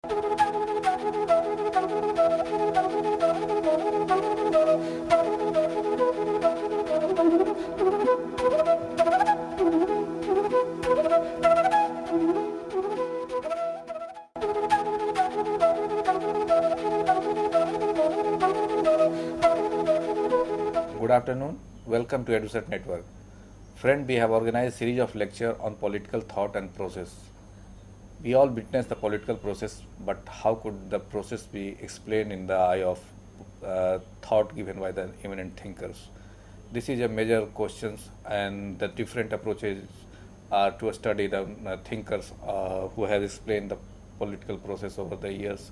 Good afternoon. Welcome to EduSet Network. Friend, we have organized a series of lectures on political thought and process. We all witness the political process, but how could the process be explained in the eye of thought given by the eminent thinkers? This is a major question, and the different approaches are to study the thinkers who have explained the political process over the years,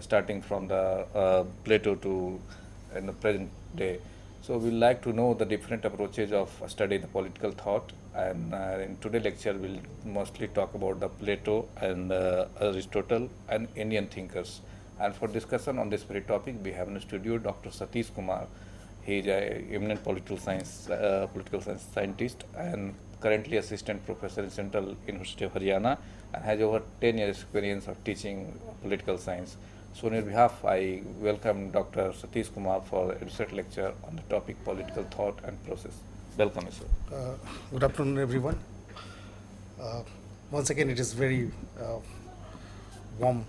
starting from the Plato to in the present day. So we like to know the different approaches of study the political thought, and in today's lecture we'll mostly talk about the Plato and Aristotle and Indian thinkers. And for discussion on this very topic, we have in the studio Dr. Satish Kumar. He is a eminent political science scientist and currently assistant professor in Central University of Haryana and has over 10 years experience of teaching political science. So on your behalf, I welcome Dr. Satish Kumar for EduSet lecture on the topic political thought and process. Welcome, sir. Good afternoon, everyone. Once again, it is very warm.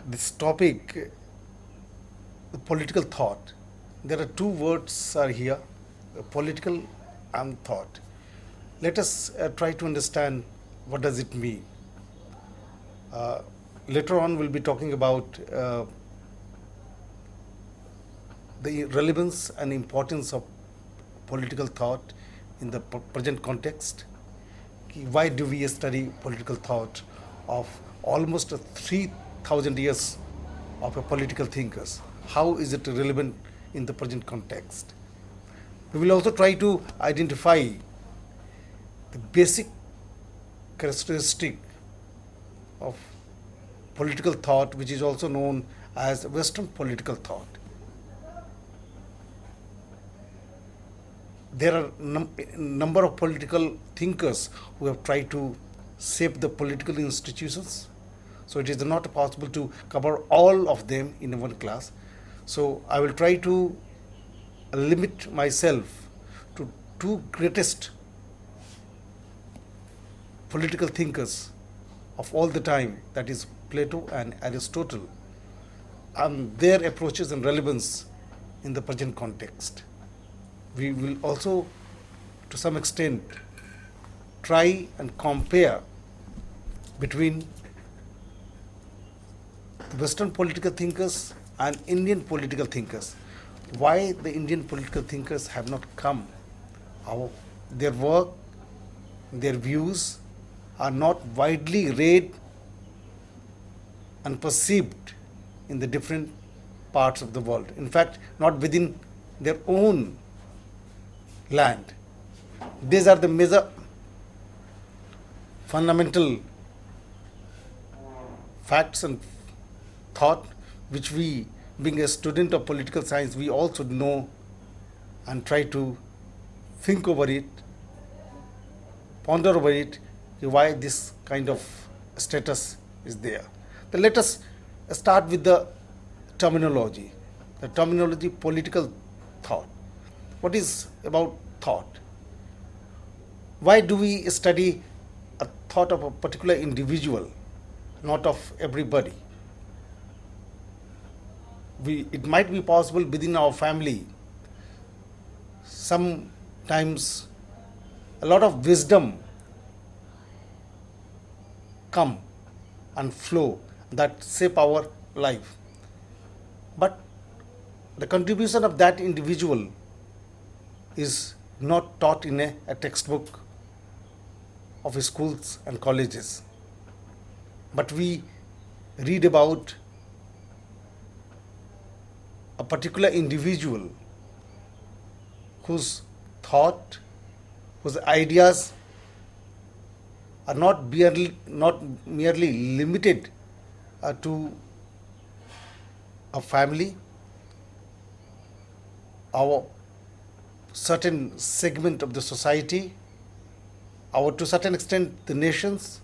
This topic, the political thought. There are two words are here, political and thought. Let us try to understand what does it mean. Later on, we'll be talking about the relevance and importance of political thought in the present context. Why do we study political thought of almost 3,000 years of a political thinkers? How is it relevant in the present context? We will also try to identify the basic characteristic of political thought, which is also known as Western political thought. There are number of political thinkers who have tried to shape the political institutions. So it is not possible to cover all of them in one class. So I will try to limit myself to two greatest political thinkers of all the time, that is Plato and Aristotle, and their approaches and relevance in the present context. We will also, to some extent, try and compare between the Western political thinkers and Indian political thinkers. Why the Indian political thinkers have not come? Their work, their views are not widely read and perceived in the different parts of the world. In fact, not within their own land. These are the major fundamental facts and thought which we, being a student of political science, we all should know and try to think over it, ponder over it, why this kind of status is there. Then let us start with the terminology. The terminology political thought. What is about thought? Why do we study a thought of a particular individual, not of everybody? It might be possible within our family. Sometimes a lot of wisdom come and flow that shape our life. But the contribution of that individual is not taught in a textbook of schools and colleges. But we read about a particular individual whose thought, whose ideas are not merely limited to a family, our certain segment of the society, our, to certain extent, the nations,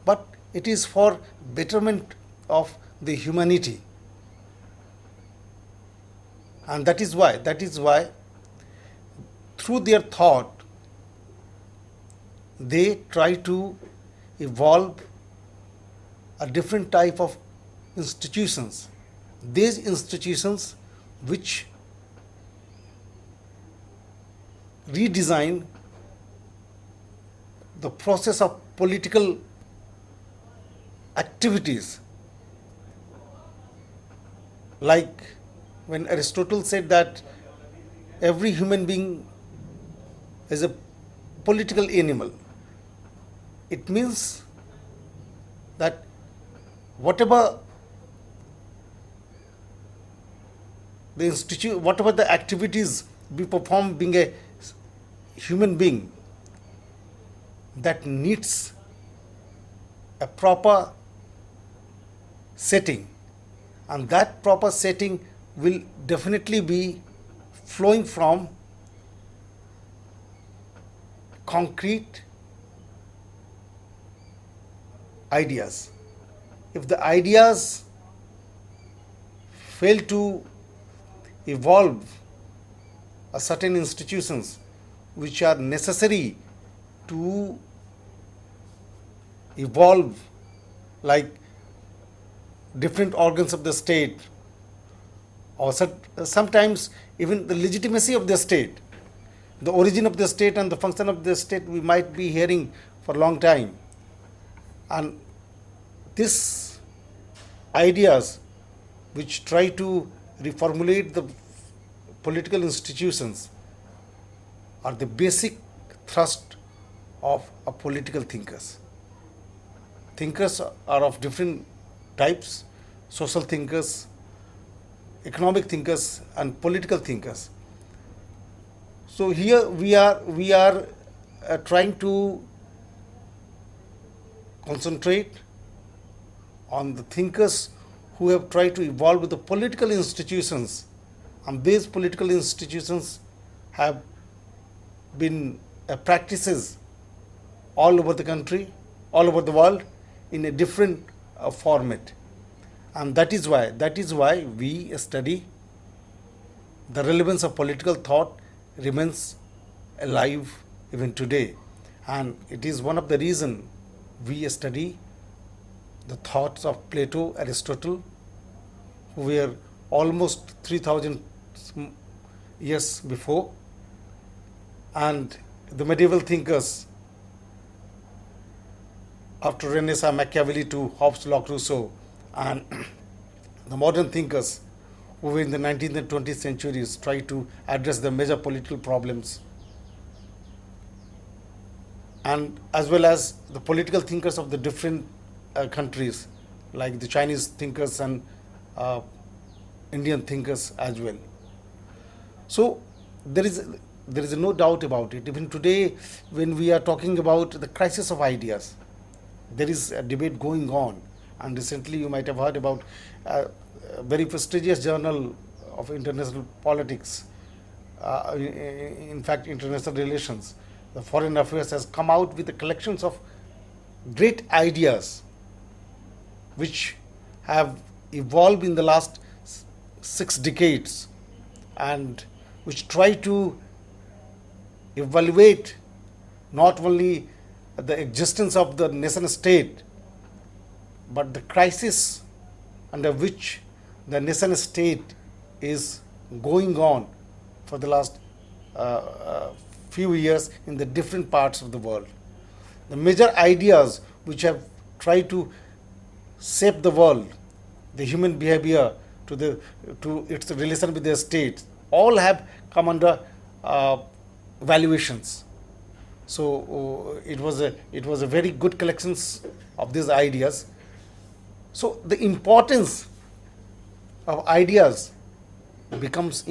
but it is for betterment of the humanity. And that is why through their thought they try to evolve a different type of institutions. These institutions which redesign the process of political activities. Like when Aristotle said that every human being is a political animal, it means that whatever whatever the activities we perform being a human being, that needs a proper setting, and that proper setting will definitely be flowing from concrete ideas. If the ideas fail to evolve a certain institutions which are necessary to evolve, like different organs of the state, or sometimes even the legitimacy of the state, the origin of the state and the function of the state, we might be hearing for a long time. And these ideas which try to reformulate the political institutions are the basic thrust of a political thinkers. Thinkers are of different types: social thinkers, economic thinkers, and political thinkers. So here we are trying to concentrate on the thinkers who have tried to evolve with the political institutions, and these political institutions have been practices all over the country, all over the world, in a different format. And that is why we study the relevance of political thought remains alive even today. And it is one of the reasons we study the thoughts of Plato, Aristotle, who were almost 3000 years before, and the medieval thinkers after Renaissance, Machiavelli to Hobbes, Locke, Rousseau, and the modern thinkers who were in the 19th and 20th centuries try to address the major political problems, and as well as the political thinkers of the different countries, like the Chinese thinkers and Indian thinkers as well. So there is no doubt about it. Even today, when we are talking about the crisis of ideas, there is a debate going on. And recently you might have heard about a very prestigious journal of international politics, in fact international relations, the Foreign Affairs, has come out with a collections of great ideas which have evolved in the last 6 decades, and which try to evaluate not only the existence of the nation state, but the crisis under which the nation state is going on for the last few years in the different parts of the world. The major ideas which have tried to shape the world, the human behavior, to its relation with the state, all have come under valuations. So it was a very good collections of these ideas. So the importance of ideas becomes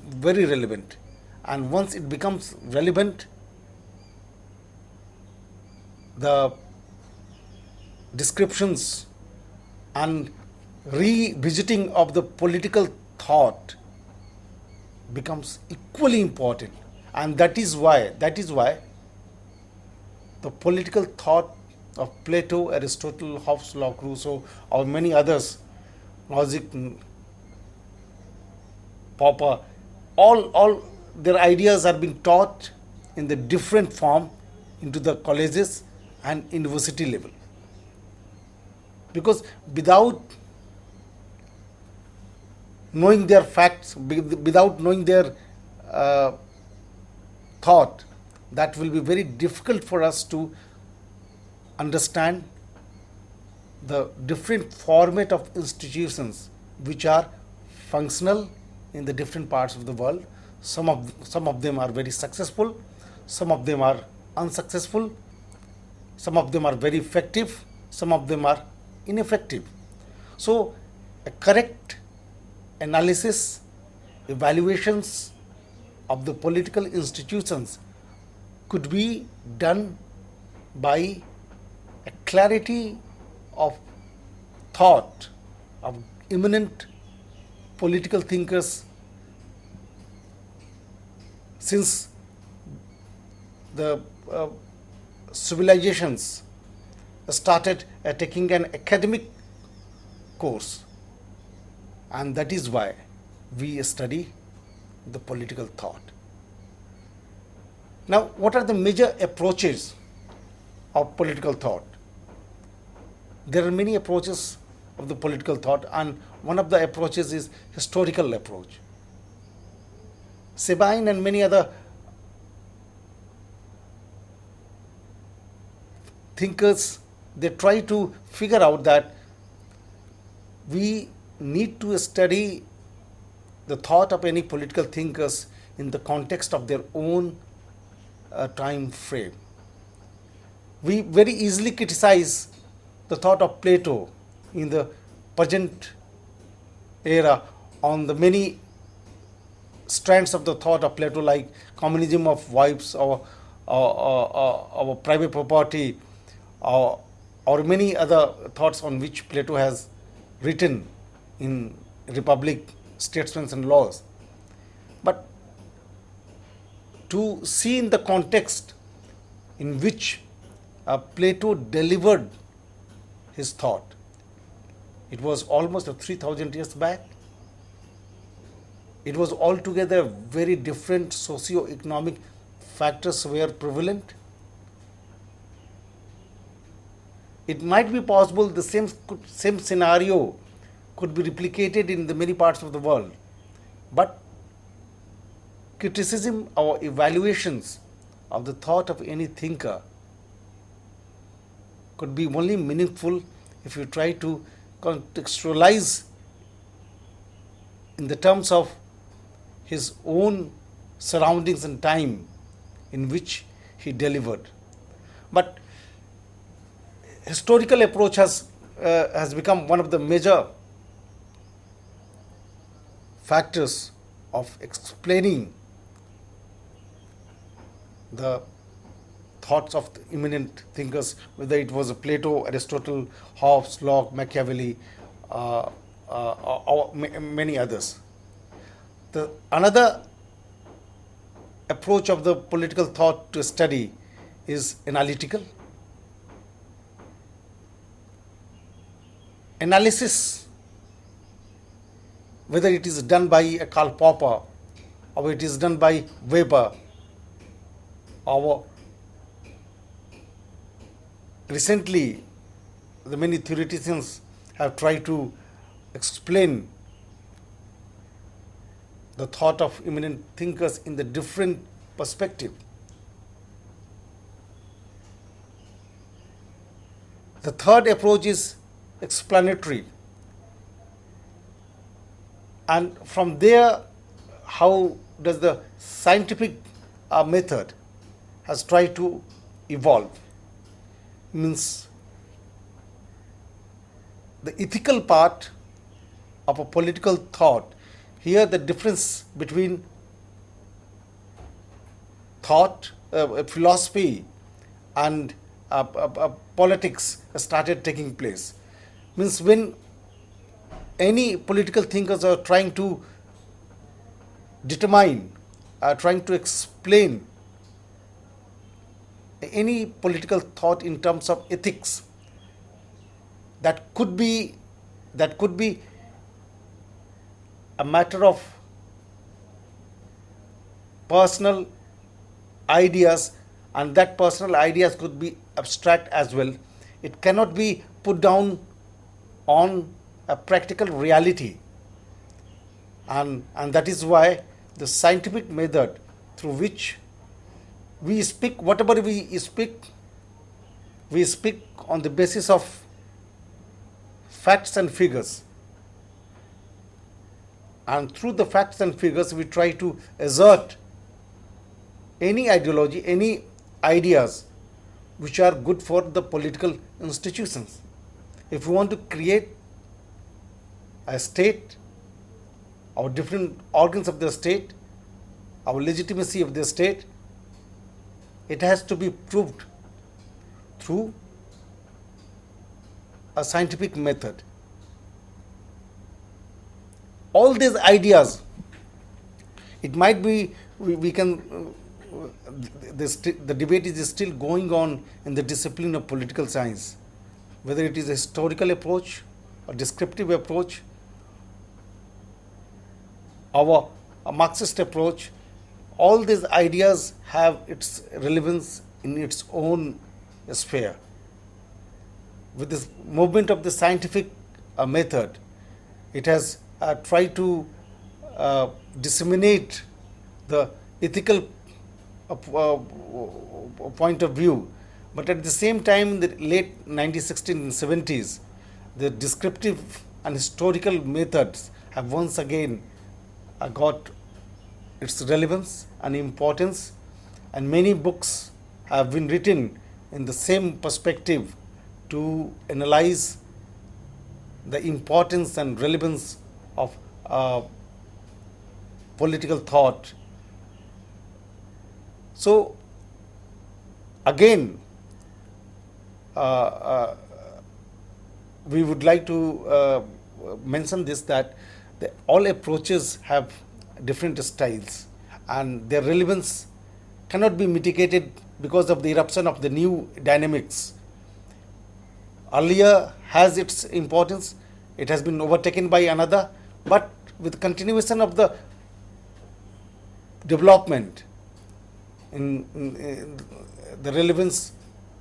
very relevant, and once it becomes relevant, the descriptions and revisiting of the political thought becomes equally important. And that is why the political thought of Plato, Aristotle, Hobbes, Locke, Rousseau, or many others, Logic, Popper, all their ideas are being taught in the different form into the colleges and university level. Because without knowing their facts, without knowing their thought, that will be very difficult for us to understand the different format of institutions which are functional in the different parts of the world. Some of them are very successful, some of them are unsuccessful, some of them are very effective, some of them are ineffective. So a correct analysis, evaluations of the political institutions could be done by a clarity of thought of eminent political thinkers, since the civilizations started taking an academic course, and that is why we study the political thought. Now, what are the major approaches of political thought? There are many approaches of the political thought, and one of the approaches is historical approach. Sabine and many other thinkers, they try to figure out that we need to study the thought of any political thinkers in the context of their own time frame. We very easily criticize the thought of Plato in the present era on the many strands of the thought of Plato, like communism of wives, or private property, or many other thoughts on which Plato has written in Republic, Statesmen and Laws. But to see in the context in which Plato delivered his thought, it was almost 3,000 years back. It was altogether very different socio-economic factors were prevalent. It might be possible the same scenario could be replicated in the many parts of the world, but criticism or evaluations of the thought of any thinker could be only meaningful if you try to contextualize in the terms of his own surroundings and time in which he delivered. But historical approach has become one of the major factors of explaining the thoughts of the eminent thinkers, whether it was Plato, Aristotle, Hobbes, Locke, Machiavelli, or many others. Another approach of the political thought to study is analytical. Analysis, whether it is done by Karl Popper, or it is done by Weber, or recently the many theoreticians have tried to explain the thought of eminent thinkers in the different perspective. The third approach is explanatory, and from there, how does the scientific method has tried to evolve? Means the ethical part of a political thought. Here the difference between thought, philosophy and politics started taking place. Means when any political thinkers are trying to determine, trying to explain any political thought in terms of ethics that could be a matter of personal ideas, and that personal ideas could be abstract as well. It cannot be put down on a practical reality, and that is why the scientific method through which we speak, whatever we speak on the basis of facts and figures, and through the facts and figures we try to assert any ideology, any ideas which are good for the political institutions. If we want to create a state, our different organs of the state, our legitimacy of the state, it has to be proved through a scientific method. All these ideas, it might be, we can, the debate is still going on in the discipline of political science, whether it is a historical approach or descriptive approach, or a Marxist approach. All these ideas have its relevance in its own sphere. With this movement of the scientific method, it has tried to disseminate the ethical point of view, but at the same time, in the late 1960s and 70s, the descriptive and historical methods have once again got its relevance and importance, and many books have been written in the same perspective to analyze the importance and relevance of political thought. So again, we would like to mention this, that all approaches have different styles, and their relevance cannot be mitigated because of the eruption of the new dynamics. Earlier has its importance, it has been overtaken by another, but with continuation of the development, in the relevance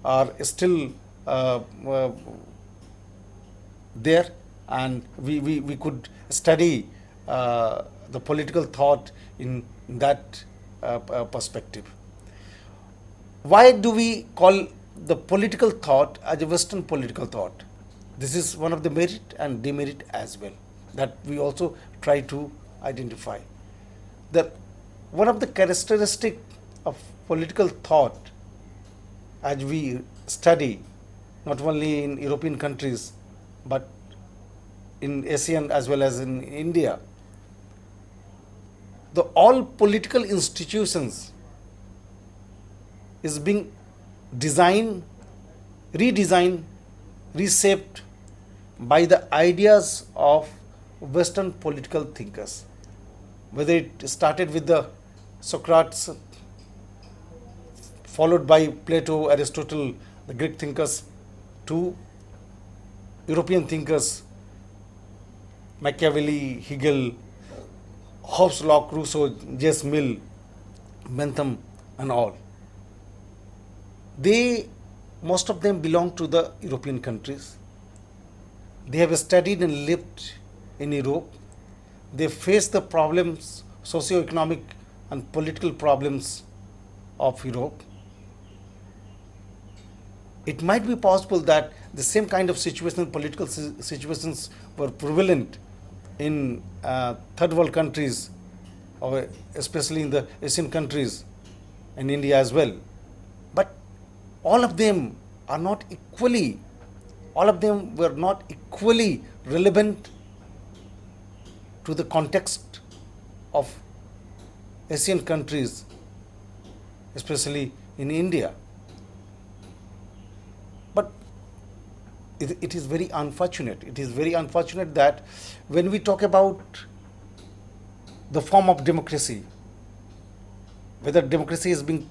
are still there, and we could study the political thought in that perspective. Why do we call the political thought as a Western political thought? This is one of the merit and demerit as well that we also try to identify. That one of the characteristic of political thought, as we study not only in European countries but in Asian as well as in India, the all political institutions is being designed, redesigned, reshaped by the ideas of Western political thinkers. Whether it started with the Socrates, followed by Plato, Aristotle, the Greek thinkers, to European thinkers, Machiavelli, Hegel, Hobbes, Locke, Rousseau, J.S. Mill, Bentham, and all. Most of them belong to the European countries. They have studied and lived in Europe. They face the problems, socio-economic and political problems of Europe. It might be possible that the same kind of situation, political situations, were prevalent in third world countries, or especially in the Asian countries and India as well. But all of them were not equally relevant to the context of Asian countries, especially in India. But it is very unfortunate. It is very unfortunate that when we talk about the form of democracy, whether democracy is being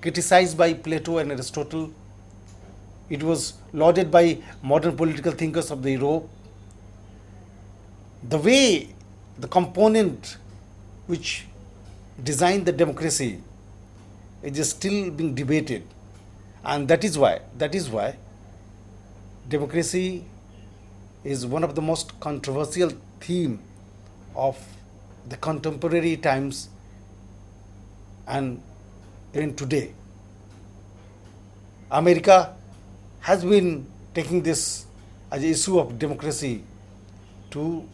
criticized by Plato and Aristotle. It was lauded by modern political thinkers of the Europe. The way, the component which designed the democracy, it is still being debated, and that is why democracy is one of the most controversial theme of the contemporary times and even today. America has been taking this as an issue of democracy to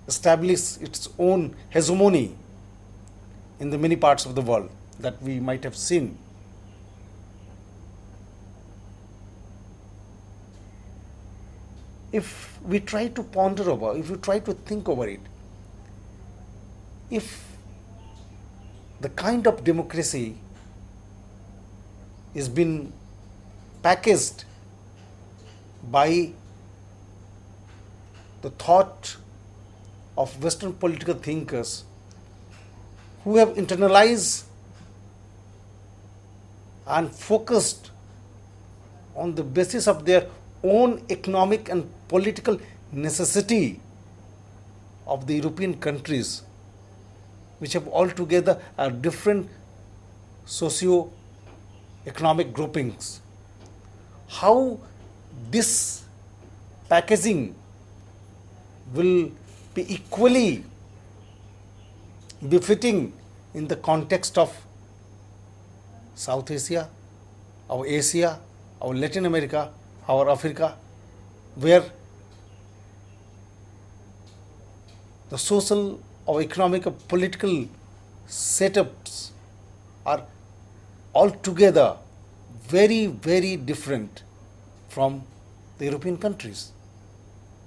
establish its own hegemony in the many parts of the world that we might have seen. If we try to ponder over, if we try to think over it, if the kind of democracy is been packaged by the thought of Western political thinkers who have internalized and focused on the basis of their own economic and political necessity of the European countries, which have altogether are different socio-economic groupings. How this packaging will be equally befitting in the context of South Asia, our Asia, our Latin America, our Africa, where the social or economic or political setups are altogether very, very different from the European countries.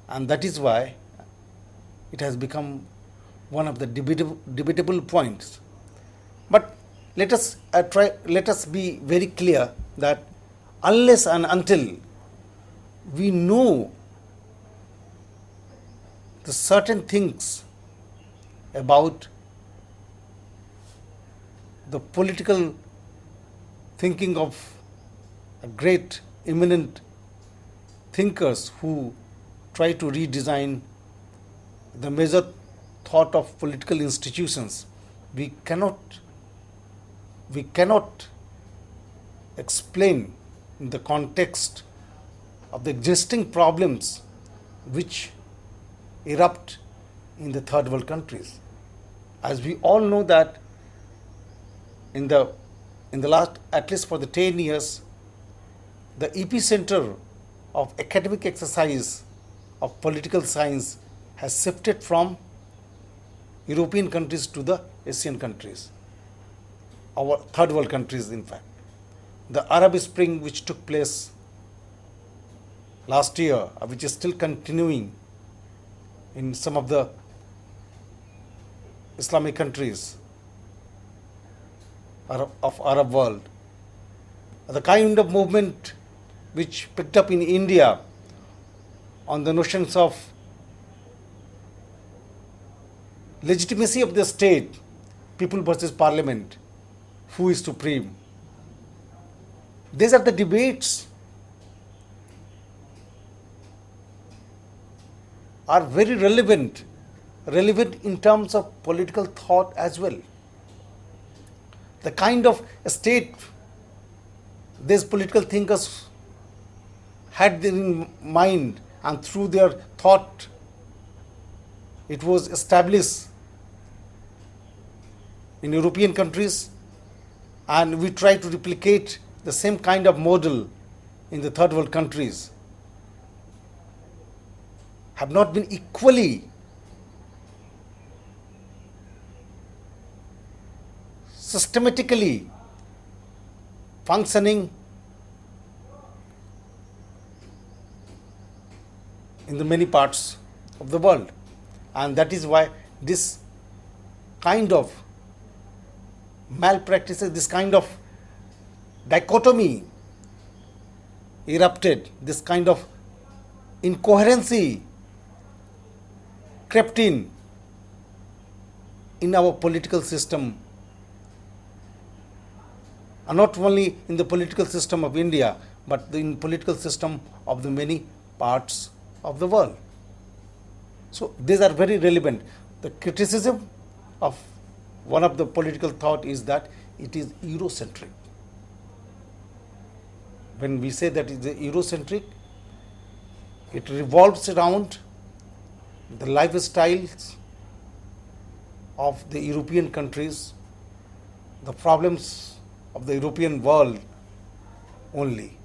And that is why it has become one of the debatable points. But let us be very clear that unless and until we know the certain things about the political thinking of a great eminent thinkers who try to redesign the major thought of political institutions, we cannot explain in the context of the existing problems which erupt in the third world countries. As we all know that in the last, at least for the 10 years, the epicenter of academic exercise of political science has shifted from European countries to the Asian countries, our third world countries in fact. The Arab Spring which took place last year, which is still continuing in some of the Islamic countries of Arab world, the kind of movement which picked up in India on the notions of legitimacy of the state, people versus parliament, who is supreme. These are the debates are very relevant in terms of political thought as well. The kind of state these political thinkers had in mind, and through their thought it was established in European countries, and we try to replicate the same kind of model in the third world countries, have not been equally systematically functioning in the many parts of the world. And that is why this kind of malpractices, this kind of dichotomy erupted, this kind of incoherency crept in our political system and not only in the political system of India, but in political system of the many parts of the world. So these are very relevant. The criticism of one of the political thought is that it is Eurocentric. When we say that it is Eurocentric, it revolves around the lifestyles of the European countries, the problems of the European world only.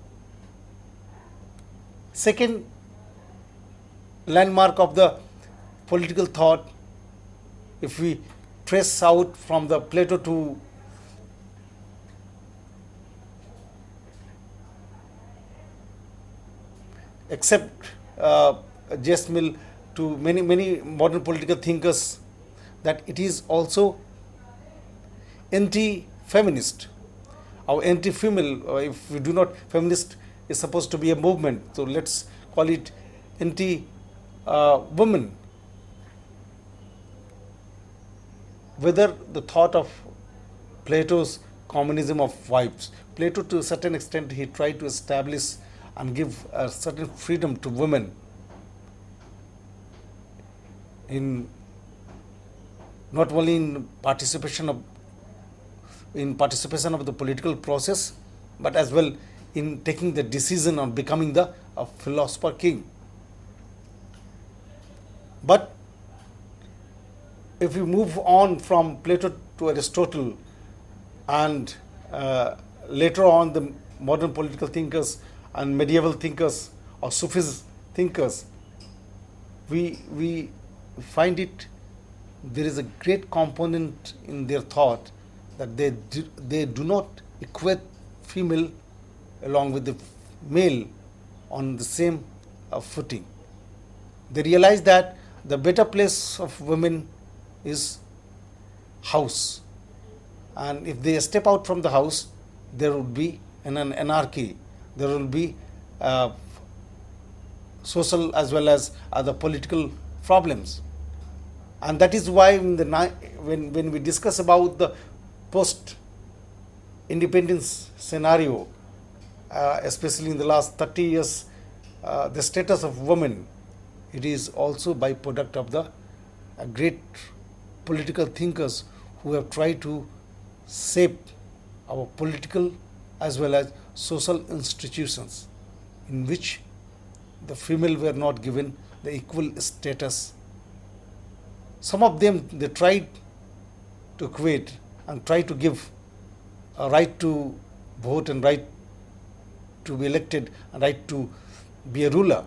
Second landmark of the political thought, if we trace out from the Plato to except J.S. Mill to many modern political thinkers, that it is also anti-feminist or anti-female. If we do not, feminist is supposed to be a movement, so let's call it anti-woman. Whether the thought of Plato's communism of wives, Plato to a certain extent he tried to establish and give a certain freedom to women in not only in participation of the political process, but as well in taking the decision on becoming the philosopher king. But if we move on from Plato to Aristotle, and later on the modern political thinkers and medieval thinkers or Sufis thinkers, we find it, there is a great component in their thought that they do not equate female along with the male on the same footing. They realize that the better place of women is house, and if they step out from the house, there would be an anarchy, there will be social as well as other political problems. And that is why when we discuss about the post independence scenario, especially in the last 30 years, the status of women, it is also byproduct of the great political thinkers who have tried to shape our political as well as social institutions, in which the female were not given the equal status. Some of them, they tried to equate and try to give a right to vote and right to be elected and right to be a ruler.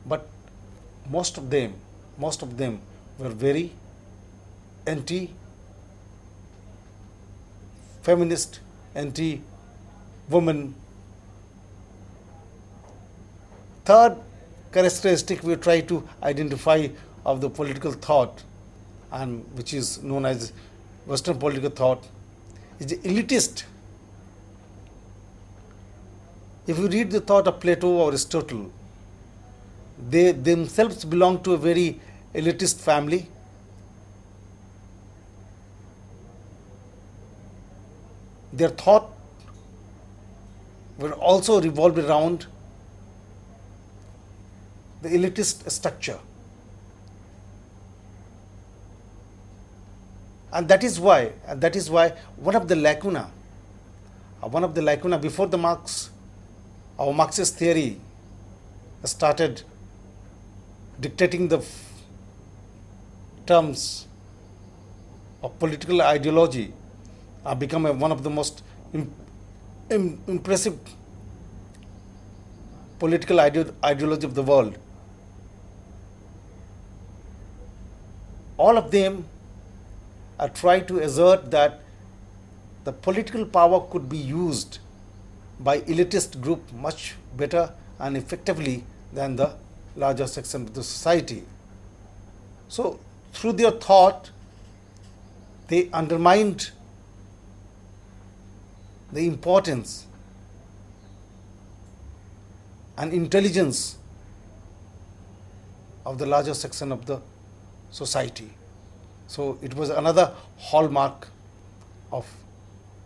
But most of them were very anti-feminist, anti-woman. Third characteristic we try to identify of the political thought, and which is known as Western political thought, is the elitist. If you read the thought of Plato or Aristotle, they themselves belong to a very elitist family. Their thought were also revolved around the elitist structure. And that is why one of the lacuna before the Marx, our Marxist theory started dictating the terms of political ideology, become one of the most impressive political ideology of the world. All of them are trying to assert that the political power could be used by elitist group much better and effectively than the larger section of the society. So through their thought, they undermined the importance and intelligence of the larger section of the society. So it was another hallmark of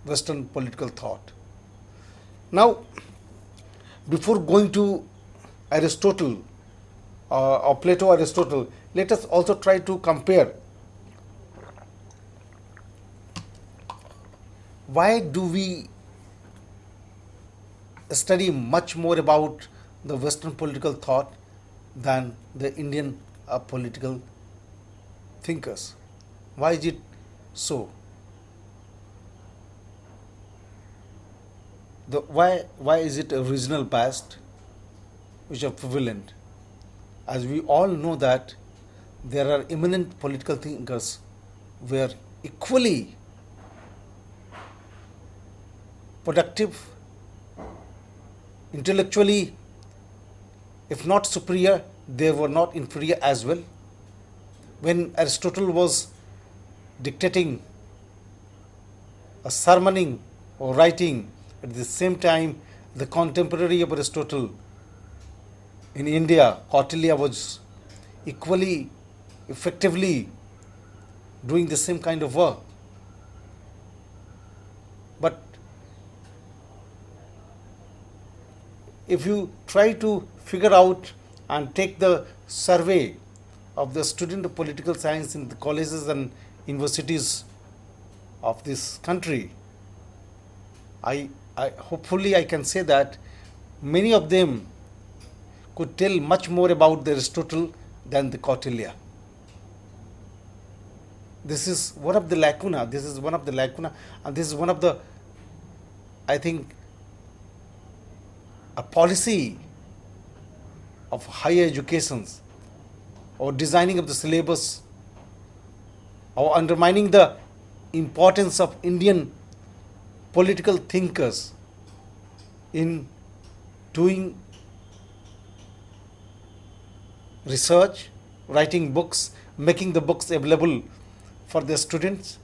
Western political thought. Now, before going to Aristotle or Plato, Aristotle, let us also try to compare why do we study much more about the Western political thought than the Indian political thinkers. Why is it so? Why is it a regional bias which are prevalent? As we all know that there are eminent political thinkers were equally productive, intellectually, if not superior, they were not inferior as well. When Aristotle was dictating a sermoning or writing, at the same time, the contemporary of Aristotle in India, Kautilya, was equally effectively doing the same kind of work. But if you try to figure out and take the survey of the student of political science in the colleges and universities of this country, I hopefully I can say that many of them could tell much more about the Aristotle than the Kautilya. This is one of the lacuna. This is one of the lacuna, and this is one of the, I think, a policy of higher educations or designing of the syllabus or undermining the importance of Indian political thinkers in doing research, writing books, making the books available for the students,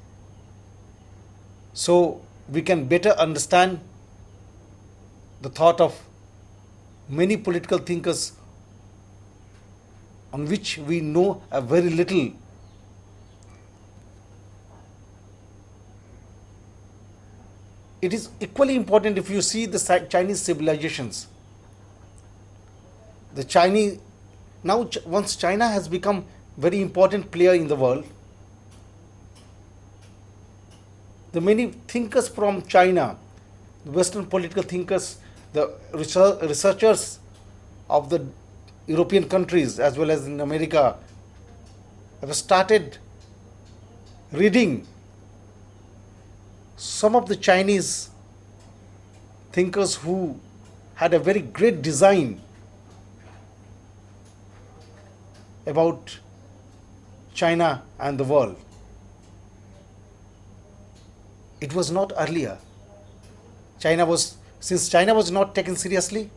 so we can better understand the thought of many political thinkers on which we know a very little. It is equally important if you see the Chinese civilizations. The Chinese, now once China has become very important player in the world, the many thinkers from China, the Western political thinkers, the researchers of the European countries as well as in America have started reading some of the Chinese thinkers who had a very great design about China and the world. It was not earlier. Since China was not taken seriously,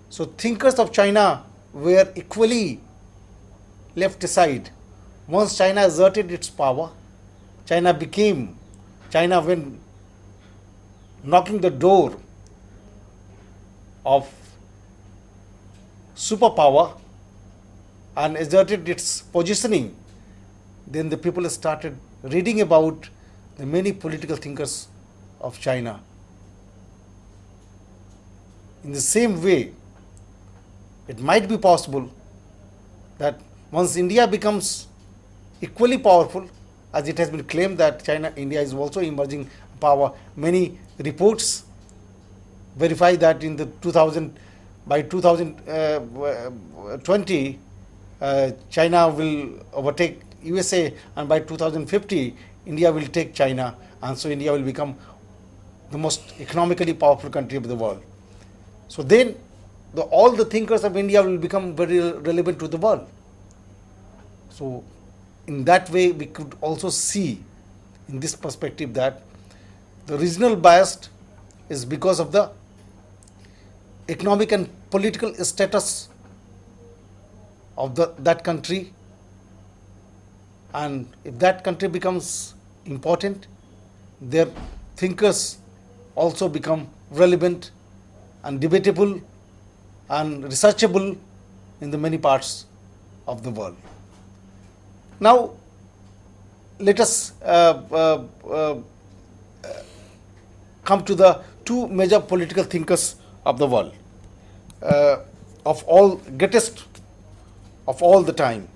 so thinkers of China were equally left aside. Once China asserted its power, China when knocking the door of superpower and asserted its positioning, then the people started reading about the many political thinkers of China. In the same way, it might be possible that once India becomes equally powerful, as it has been claimed that India is also emerging power, many reports verify that in the by 2020, China will overtake USA, and by 2050, India will take China, and so India will become the most economically powerful country of the world. So then, all the thinkers of India will become very relevant to the world. So, in that way, we could also see in this perspective that the regional bias is because of the economic and political status of that country, and if that country becomes important, their thinkers also become relevant and debatable and researchable in the many parts of the world. Now, let us come to the two major political thinkers of the world, uh, of all greatest of all the time.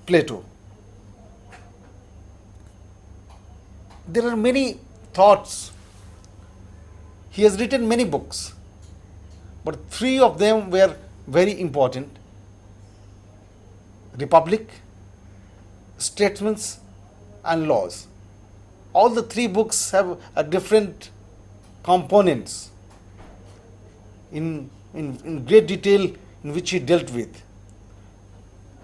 Plato. There are many thoughts. He has written many books, but three of them were very important: Republic, Statesmen, and Laws. All the three books have a different components in great detail in which he dealt with.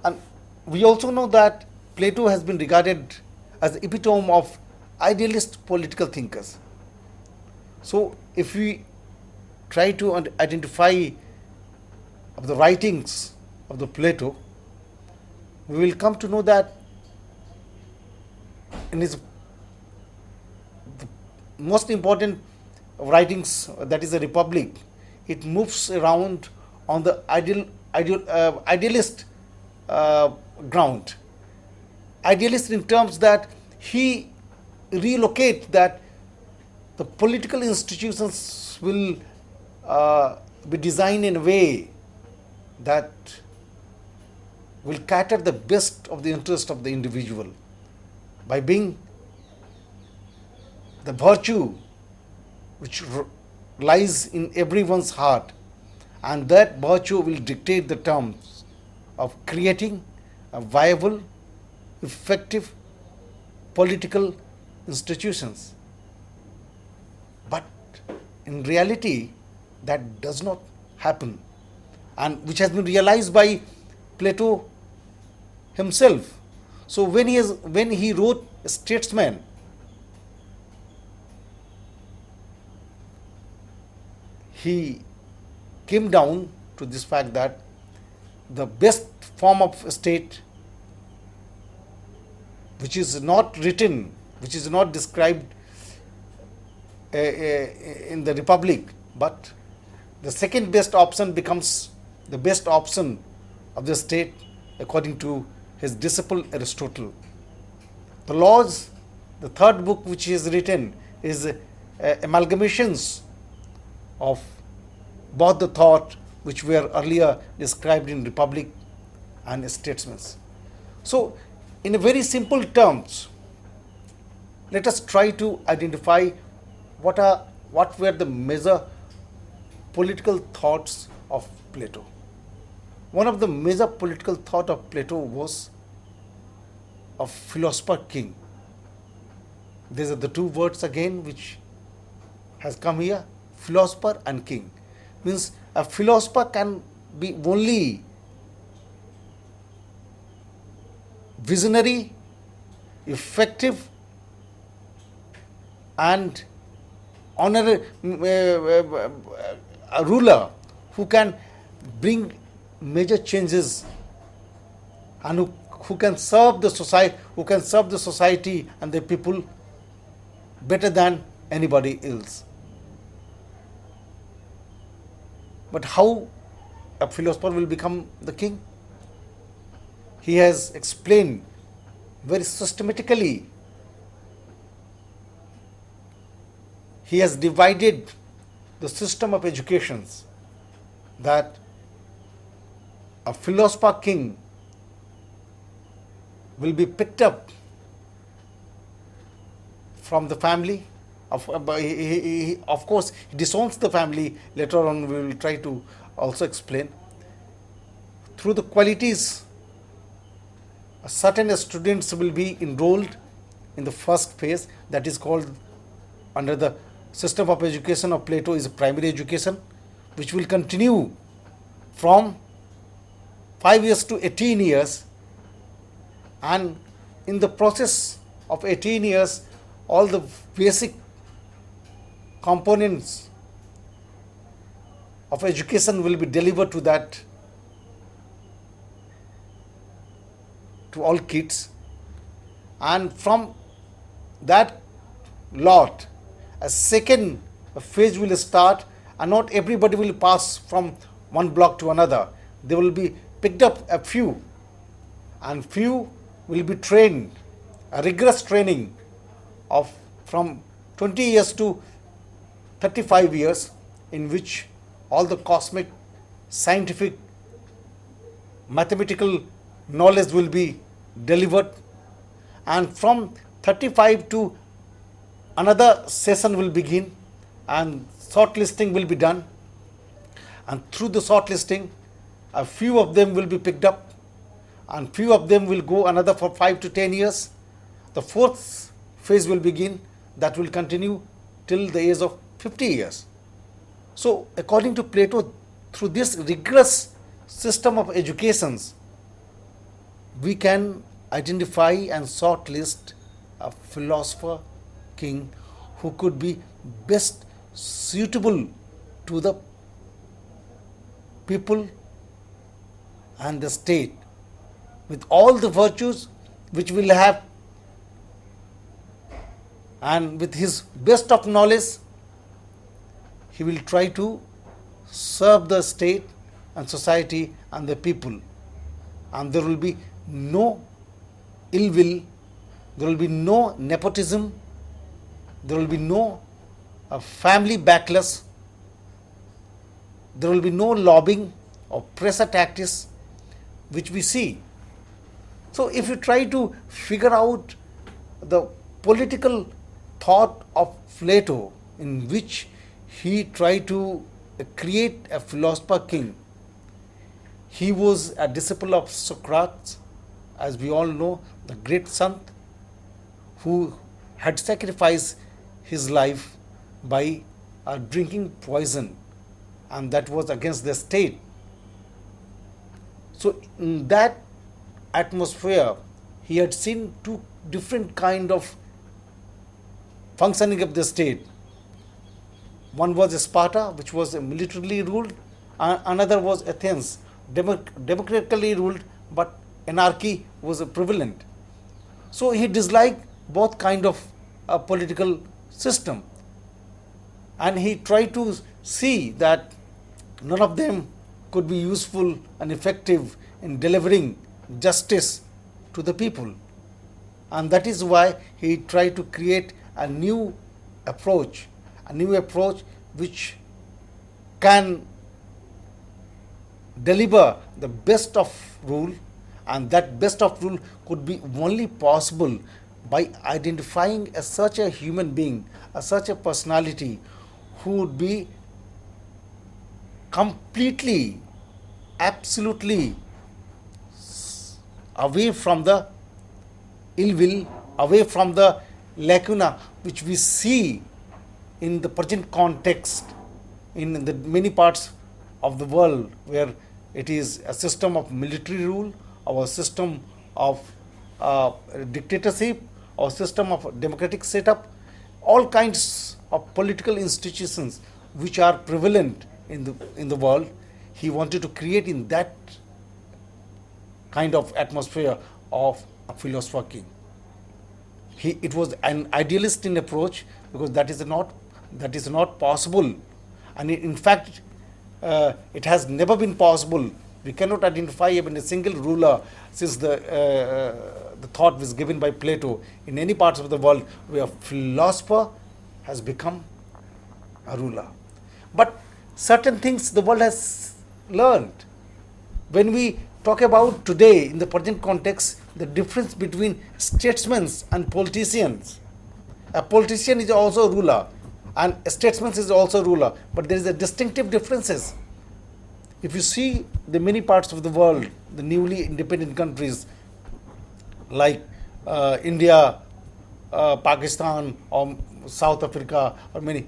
And we also know that Plato has been regarded as the epitome of idealist political thinkers. So, if we try to identify of the writings of the Plato, we will come to know that in his the most important writings, that is the Republic, it moves around on the idealist ground. Idealist in terms that he relocate that the political institutions will be designed in a way that will cater the best of the interest of the individual by being the virtue which lies in everyone's heart, and that virtue will dictate the terms of creating a viable, effective political institutions. But in reality, that does not happen, and which has been realized by Plato himself. So when he wrote Statesman, he came down to this fact that the best form of state, which is not written, which is not described in the Republic, but the second best option becomes the best option of the state according to his disciple Aristotle. The Laws, the third book which he has written, is amalgamations of both the thought which were earlier described in Republic and Statesmen. So, in a very simple terms, let us try to identify what were the major political thoughts of Plato. One of the major political thought of Plato was a philosopher king. These are the two words again which has come here, philosopher and king. Means a philosopher can be only visionary, effective, and honorary, a ruler who can bring major changes and who can serve the society and the people better than anybody else. But how a philosopher will become the king? He has explained very systematically. He has divided the system of educations, that a philosopher king will be picked up from the family. Of course, he disowns the family. Later on, we will try to also explain. Through the qualities, certain students will be enrolled in the first phase, that is called, under the system of education of Plato, is primary education, which will continue from 5 years to 18 years. And in the process of 18 years, all the basic components of education will be delivered to all kids, and from that lot a second phase will start, and not everybody will pass from one block to another. They will be picked up a few, and few will be trained, a rigorous training of from 20 years to 35 years, in which all the cosmic, scientific, mathematical knowledge will be delivered, and from 35 to another session will begin, and shortlisting will be done, and through the shortlisting a few of them will be picked up, and few of them will go another for 5 to 10 years. The fourth phase will begin, that will continue till the age of 50 years. So according to Plato, through this rigorous system of educations, we can identify and shortlist a philosopher king who could be best suitable to the people and the state, with all the virtues which will have, and with his best of knowledge he will try to serve the state and society and the people, and there will be no ill will, there will be no nepotism, there will be no family backlash, there will be no lobbying or pressure tactics which we see. So if you try to figure out the political thought of Plato, in which he tried to create a philosopher king, he was a disciple of Socrates, as we all know, the great sant who had sacrificed his life by drinking poison, and that was against the state. So in that atmosphere he had seen two different kind of functioning of the state. One was Sparta, which was militarily ruled, another was Athens, democratically ruled, but anarchy was prevalent. So he disliked both kind of political system, and he tried to see that none of them could be useful and effective in delivering justice to the people, and that is why he tried to create a new approach which can deliver the best of rule, and that best of rule could be only possible by identifying such a human being, such a personality who would be completely, absolutely away from the ill will, away from the lacuna which we see in the present context in the many parts of the world, where it is a system of military rule, or a system of dictatorship, or system of democratic setup, all kinds of political institutions which are prevalent in the world. He wanted to create in that kind of atmosphere of a philosopher king. It was an idealist in approach, because that is not possible, and in fact it has never been possible. We cannot identify even a single ruler since the thought was given by Plato in any parts of the world where a philosopher has become a ruler. But certain things the world has learned. When we talk about today in the present context, the difference between statesmen and politicians. A politician is also a ruler, and a statesman is also a ruler, but there is a distinctive differences. If you see the many parts of the world, the newly independent countries like India, Pakistan, or South Africa, or many,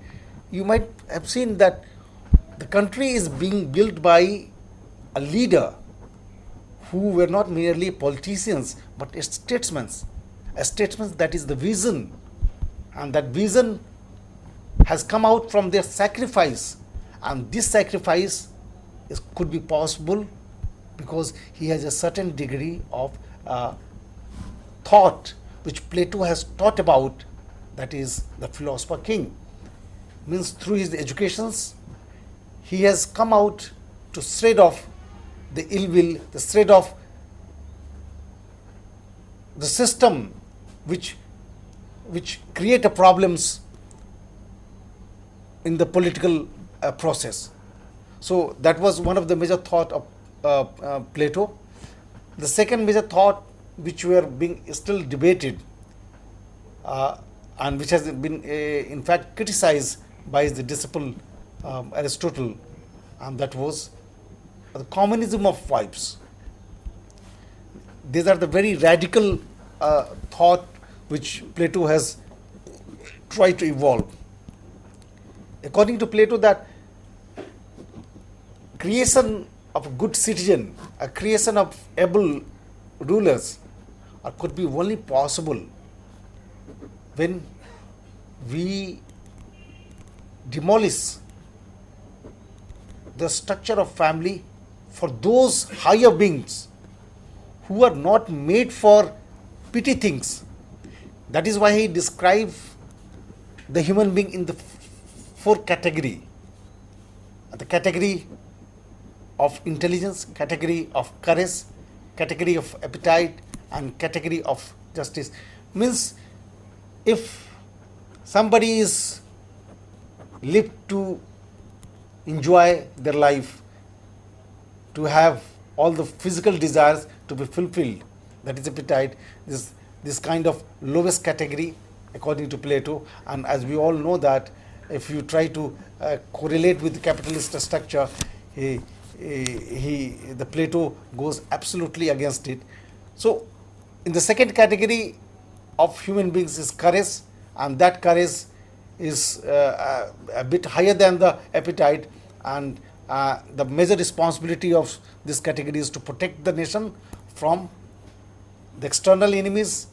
you might have seen that the country is being built by a leader who were not merely politicians but statesmen. A statesman, that is the vision, and that vision has come out from their sacrifice, and this sacrifice could be possible because he has a certain degree of thought which Plato has taught about, that is the philosopher king. Means through his educations he has come out to shred off the ill will, the shred of the system which create a problems in the political process. So that was one of the major thought of Plato. The second major thought which were being still debated and which has been in fact criticized by the disciple Aristotle, and that was the communism of wives. These are the very radical thought which Plato has tried to evolve. According to Plato, that creation of a good citizen, a creation of able rulers, could be only possible when we demolish the structure of family for those higher beings who are not made for petty things. That is why he describes the human being in the four category: the category of intelligence, category of courage, category of appetite, and category of justice. Means if somebody is lived to enjoy their life, to have all the physical desires to be fulfilled, that is appetite, this kind of lowest category according to Plato. And as we all know that if you try to correlate with the capitalist structure, the Plato goes absolutely against it. So in the second category of human beings is courage, and that courage is a bit higher than the appetite, and the major responsibility of this category is to protect the nation from the external enemies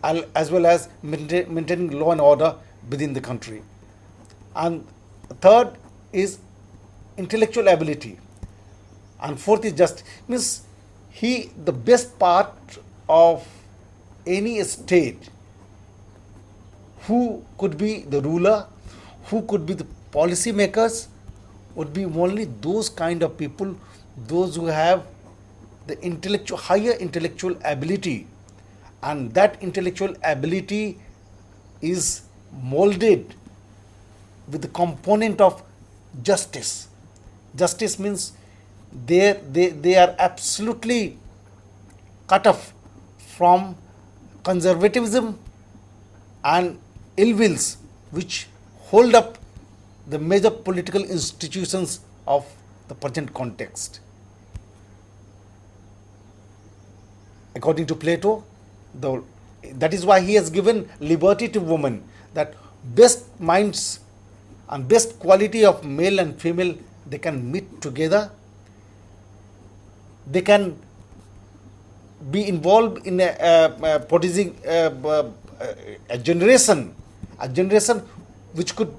as well as maintaining law and order within the country. And third is intellectual ability, and fourth is just means the best part of any state, who could be the ruler, who could be the policy makers, would be only those kind of people, those who have the higher intellectual ability, and that intellectual ability is molded with the component of justice. Justice means they are absolutely cut off from conservatism and ill wills which hold up the major political institutions of the present context. According to Plato, that is why he has given liberty to women, that best minds and best quality of male and female, they can meet together, they can be involved in producing a generation which could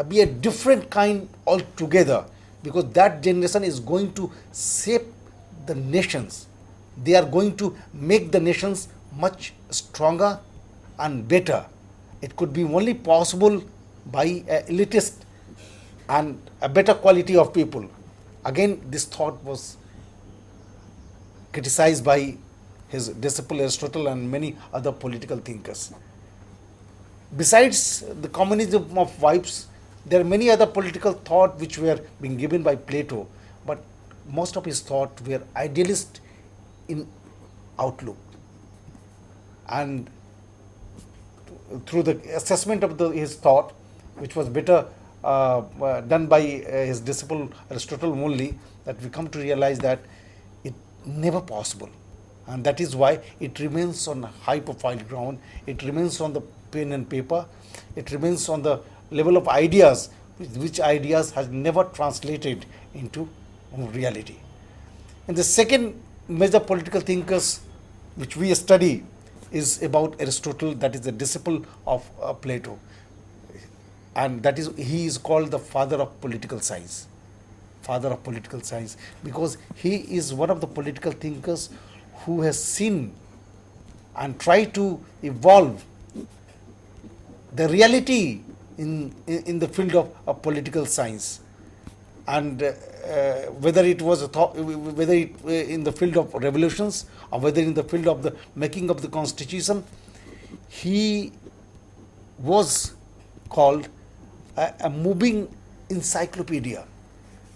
be a different kind altogether, because that generation is going to shape the nations. They are going to make the nations much stronger and better. It could be only possible by a elitist and a better quality of people. Again, this thought was criticized by his disciple Aristotle and many other political thinkers. Besides the communism of wives, there are many other political thought which were being given by Plato, but most of his thought were idealist in outlook. And through the assessment of his thought, which was better done by his disciple Aristotle only, that we come to realize that it never possible. And that is why it remains on a high profile ground, it remains on the pen and paper, it remains on the level of ideas, which ideas has never translated into reality. And the second major political thinkers which we study is about Aristotle, that is the disciple of Plato, and that is he is called the father of political science. Father of political science, because he is one of the political thinkers who has seen and tried to evolve the reality in the field of political science. and whether it was whether it in the field of revolutions or whether in the field of the making of the constitution, he was called a moving encyclopedia.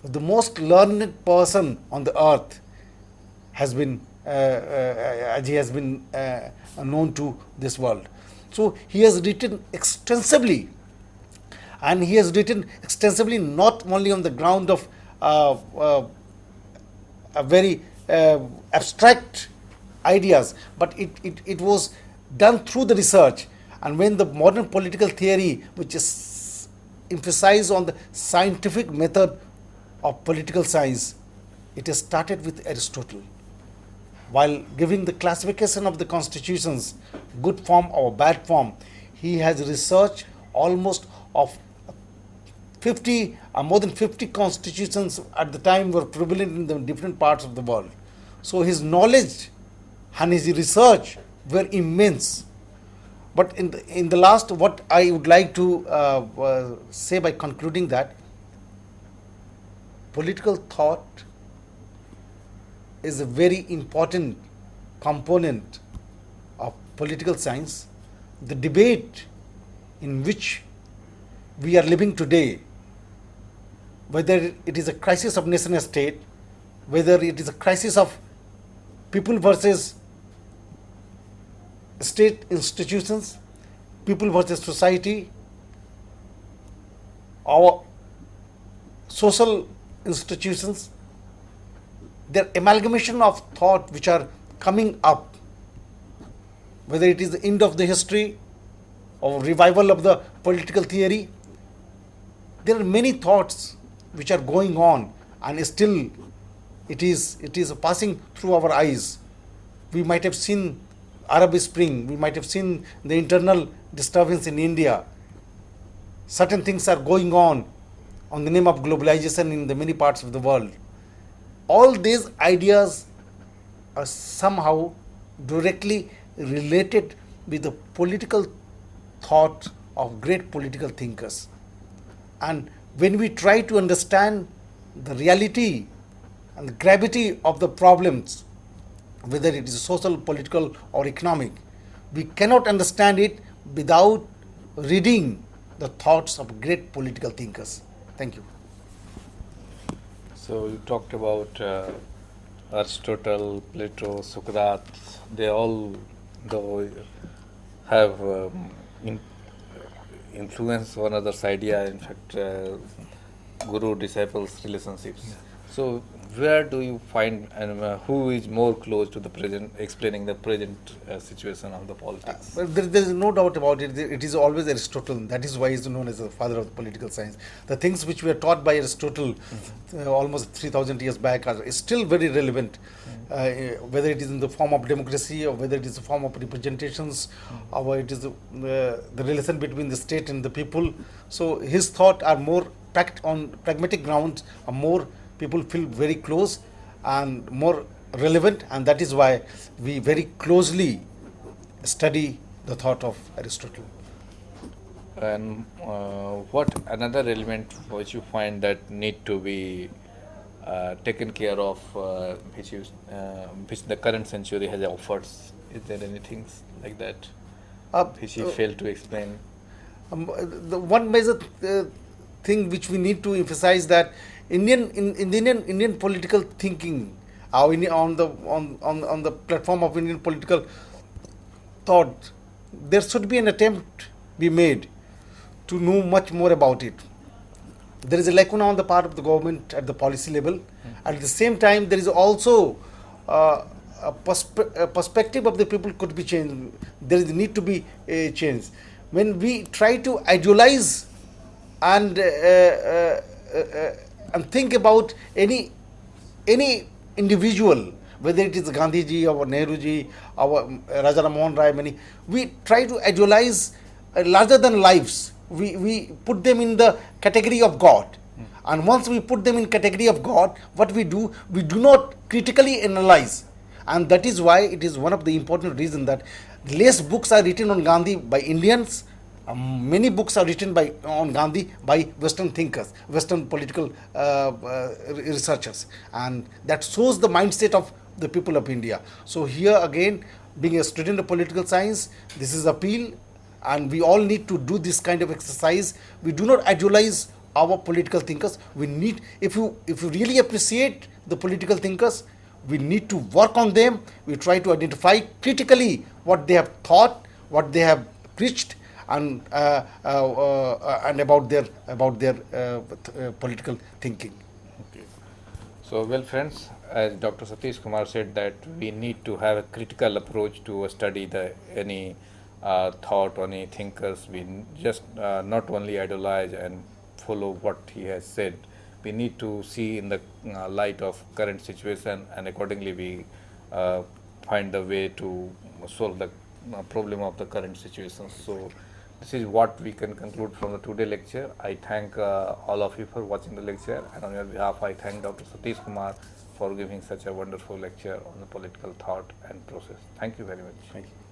The most learned person on the earth has been as he has been known to this world. So he has written extensively, and he has written extensively not only on the ground of a very abstract ideas, but it was done through the research. And when the modern political theory, which is emphasized on the scientific method of political science, it has started with Aristotle. While giving the classification of the constitutions, good form or bad form, he has researched almost of 50 or more than 50 constitutions at the time were prevalent in the different parts of the world. So his knowledge and his research were immense. But in the last, what I would like to say by concluding that political thought is a very important component of political science. The debate in which we are living today, whether it is a crisis of nation state, whether it is a crisis of people versus state institutions, people versus society, our social institutions, their amalgamation of thought which are coming up, whether it is the end of the history or revival of the political theory, there are many thoughts which are going on, and still it is passing through our eyes. We might have seen Arab Spring, we might have seen the internal disturbance in India. Certain things are going on the name of globalization in the many parts of the world. All these ideas are somehow directly related with the political thought of great political thinkers. And when we try to understand the reality and the gravity of the problems, whether it is social, political, or economic, we cannot understand it without reading the thoughts of great political thinkers. Thank you. So you talked about Aristotle, Plato, Socrates. They all though have influenced one another's idea. In fact, guru-disciples relationships. So where do you find and who is more close to the present, explaining the present situation of the politics? Well, there is no doubt about it. It is always Aristotle. That is why he is known as the father of the political science. The things which were taught by Aristotle almost 3,000 years back are still very relevant, whether it is in the form of democracy or whether it is the form of representations, or it is the relation between the state and the people. So his thought are more on pragmatic grounds, are more people feel very close and more relevant, and that is why we very closely study the thought of Aristotle. And what another element which you find that need to be taken care of, which the current century has offered? Is there anything like that which you failed to explain? The one major thing which we need to emphasize that Indian political thinking, on the platform of Indian political thought, there should be an attempt be made to know much more about it. There is a lacuna on the part of the government at the policy level. At the same time, there is also a perspective of the people could be changed. There is need to be a change. When we try to idealize and think about any individual, whether it is Gandhiji or Nehruji or Raja Ramohan Rai, we try to idealize larger than lives. We put them in the category of God. And once we put them in category of God, what we do not critically analyze. And that is why it is one of the important reasons that less books are written on Gandhi by Indians Many books are written on Gandhi by Western thinkers, Western political researchers, and that shows the mindset of the people of India. So here again, being a student of political science, this is appeal, and we all need to do this kind of exercise. We do not idolize our political thinkers. We need, if you really appreciate the political thinkers, we need to work on them. We try to identify critically what they have thought, what they have preached, and about their political thinking. Okay. So, well, friends, as Dr. Satish Kumar said, that we need to have a critical approach to study the any thought or any thinkers. We just not only idolize and follow what he has said. We need to see in the light of current situation, and accordingly we find the way to solve the problem of the current situation. So this is what we can conclude from the today lecture. I thank all of you for watching the lecture, and on your behalf I thank Dr. Satish Kumar for giving such a wonderful lecture on the political thought and process. Thank you very much. Thank you.